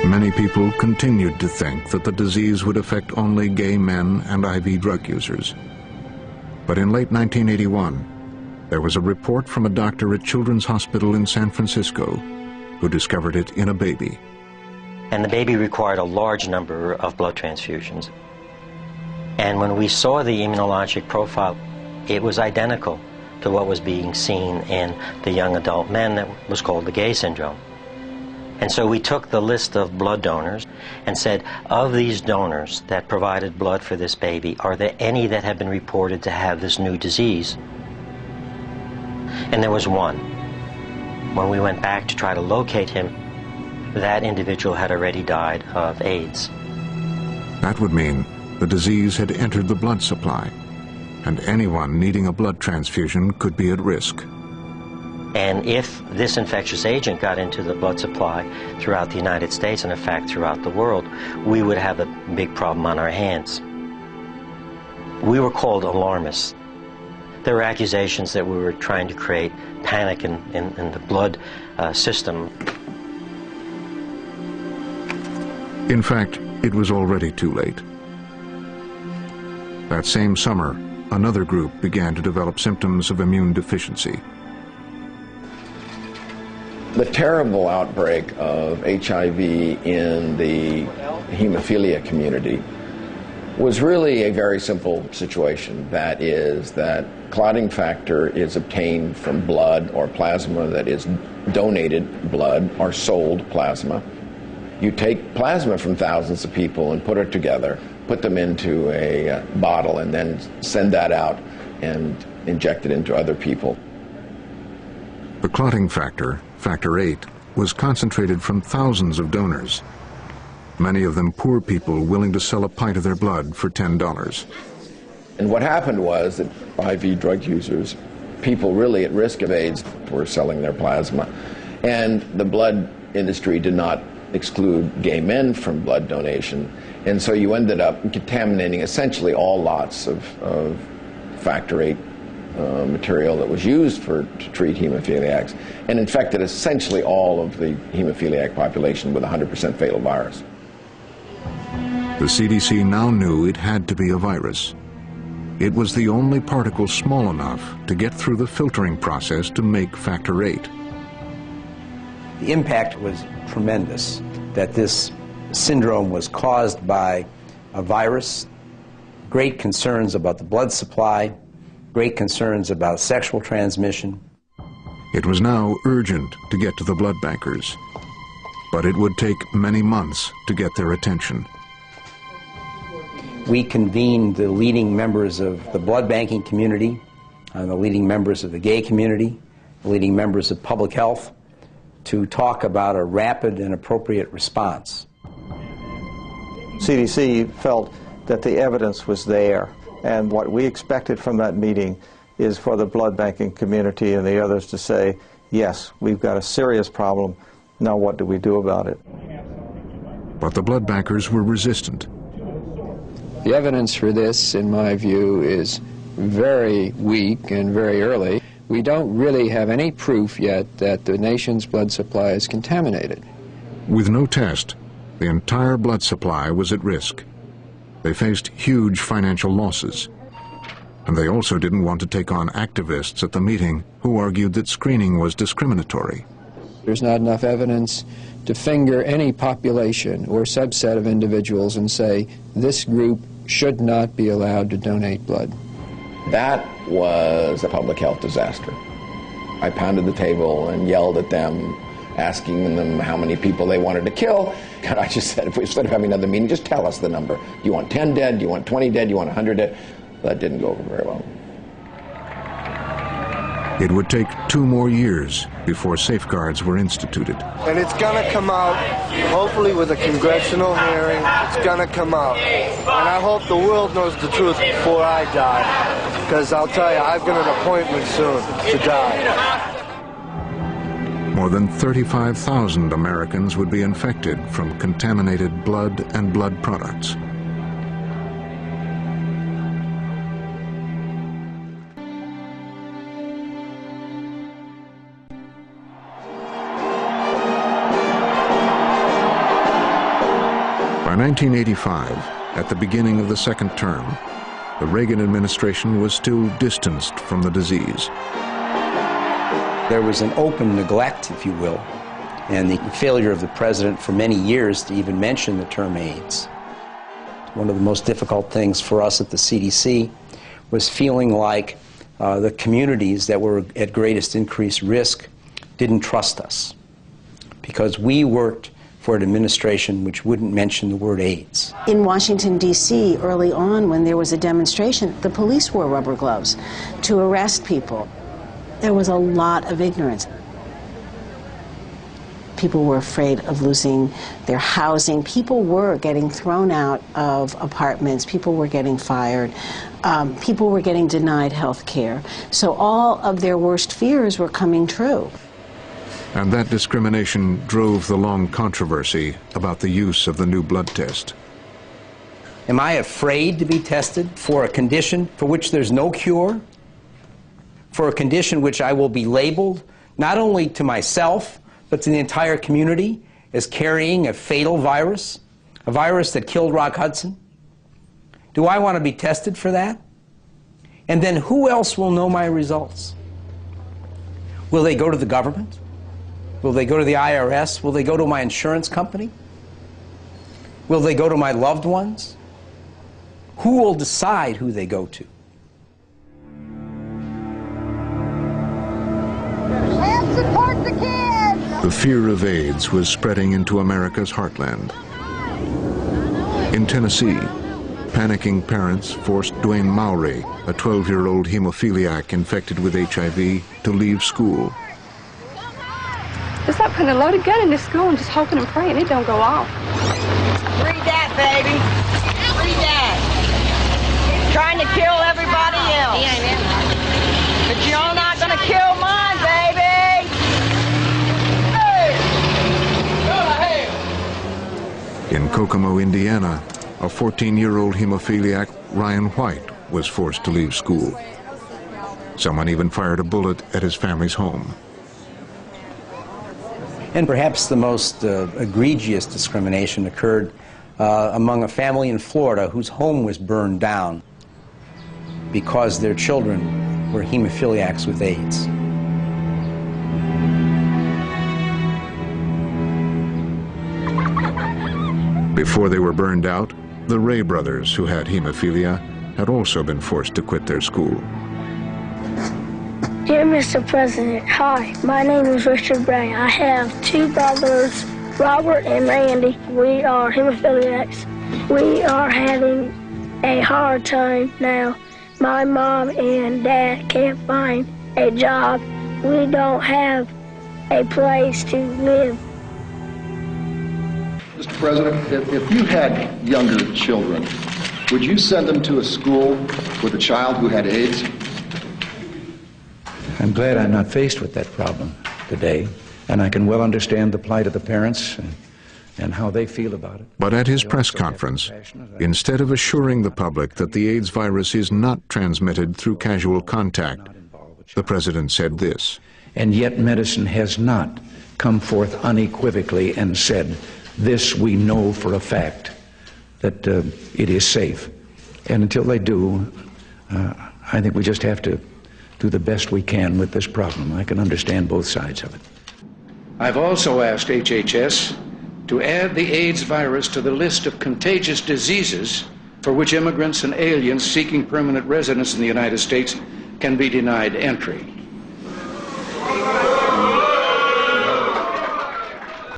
Many people continued to think that the disease would affect only gay men and IV drug users. But in late 1981, there was a report from a doctor at Children's Hospital in San Francisco who discovered it in a baby. And the baby required a large number of blood transfusions. And when we saw the immunologic profile, it was identical to what was being seen in the young adult men that was called the gay syndrome. And so we took the list of blood donors and said, of these donors that provided blood for this baby, are there any that have been reported to have this new disease? And there was one. When we went back to try to locate him, that individual had already died of AIDS. That would mean the disease had entered the blood supply, and anyone needing a blood transfusion could be at risk. And if this infectious agent got into the blood supply throughout the United States, and in fact throughout the world, we would have a big problem on our hands. We were called alarmists. There were accusations that we were trying to create panic in the blood system. In fact, it was already too late. That same summer, another group began to develop symptoms of immune deficiency. The terrible outbreak of HIV in the hemophilia community was really a very simple situation. That is that clotting factor is obtained from blood or plasma that is donated blood or sold plasma. You take plasma from thousands of people and put it together, put them into a bottle, and then send that out and inject it into other people. The clotting factor, factor VIII, was concentrated from thousands of donors, many of them poor people willing to sell a pint of their blood for $10. And what happened was that IV drug users, people really at risk of AIDS, were selling their plasma. And the blood industry did not exclude gay men from blood donation. And so you ended up contaminating essentially all lots of factor VIII material that was used to treat hemophiliacs, and infected essentially all of the hemophiliac population with 100% fatal virus. The CDC now knew it had to be a virus. It was the only particle small enough to get through the filtering process to make factor VIII. The impact was tremendous, that this syndrome was caused by a virus, great concerns about the blood supply, great concerns about sexual transmission. It was now urgent to get to the blood bankers, but it would take many months to get their attention. We convened the leading members of the blood banking community, the leading members of the gay community, the leading members of public health, to talk about a rapid and appropriate response. CDC felt that the evidence was there, and what we expected from that meeting is for the blood banking community and the others to say, yes, we've got a serious problem, now what do we do about it? But the blood bankers were resistant. The evidence for this, in my view, is very weak and very early. We don't really have any proof yet that the nation's blood supply is contaminated. With no test, the entire blood supply was at risk. They faced huge financial losses. And they also didn't want to take on activists at the meeting who argued that screening was discriminatory. There's not enough evidence to finger any population or subset of individuals and say this group should not be allowed to donate blood. That was a public health disaster. I pounded the table and yelled at them, asking them how many people they wanted to kill. And I just said, if we instead of having another meeting, just tell us the number. Do you want 10 dead? Do you want 20 dead? Do you want 100 dead? That didn't go over very well. It would take 2 more years before safeguards were instituted. And it's going to come out, hopefully with a congressional hearing, it's going to come out. And I hope the world knows the truth before I die. Because I'll tell you, I've got an appointment soon to die. More than 35,000 Americans would be infected from contaminated blood and blood products. 1985, at the beginning of the second term, the Reagan administration was still distanced from the disease. There was an open neglect, if you will, and the failure of the president for many years to even mention the term AIDS. One of the most difficult things for us at the CDC was feeling like the communities that were at greatest increased risk didn't trust us, because we worked for an administration which wouldn't mention the word AIDS. In Washington, D.C., early on when there was a demonstration, the police wore rubber gloves to arrest people. There was a lot of ignorance. People were afraid of losing their housing. People were getting thrown out of apartments. People were getting fired. People were getting denied health care. So all of their worst fears were coming true. And that discrimination drove the long controversy about the use of the new blood test. Am I afraid to be tested for a condition for which there's no cure? For a condition which I will be labeled, not only to myself, but to the entire community, as carrying a fatal virus, a virus that killed Rock Hudson? Do I want to be tested for that? And then who else will know my results? Will they go to the government? Will they go to the IRS? Will they go to my insurance company? Will they go to my loved ones? Who will decide who they go to? Let's support the kids! The fear of AIDS was spreading into America's heartland. In Tennessee, panicking parents forced Dwayne Mowry, a 12-year-old hemophiliac infected with HIV, to leave school. It's like putting a loaded gun in this school and just hoping and praying it don't go off. Read that, baby. Read that. Trying to kill everybody else. But you're not going to kill mine, baby. Hey! In Kokomo, Indiana, a 14-year-old hemophiliac, Ryan White, was forced to leave school. Someone even fired a bullet at his family's home. And perhaps the most egregious discrimination occurred among a family in Florida whose home was burned down because their children were hemophiliacs with AIDS. Before they were burned out, the Ray brothers, who had hemophilia, had also been forced to quit their school. Dear Mr. President, hi, my name is Richard Bray. I have two brothers, Robert and Randy. We are hemophiliacs. We are having a hard time now. My mom and dad can't find a job. We don't have a place to live. Mr. President, if you had younger children, would you send them to a school with a child who had AIDS? I'm glad I'm not faced with that problem today, and I can well understand the plight of the parents and how they feel about it. But at his press conference, instead of assuring the public that the AIDS virus is not transmitted through casual contact, the president said this. And yet medicine has not come forth unequivocally and said, this we know for a fact, that it is safe. And until they do, I think we just have to do the best we can with this problem. I can understand both sides of it. I've also asked HHS to add the AIDS virus to the list of contagious diseases for which immigrants and aliens seeking permanent residence in the United States can be denied entry.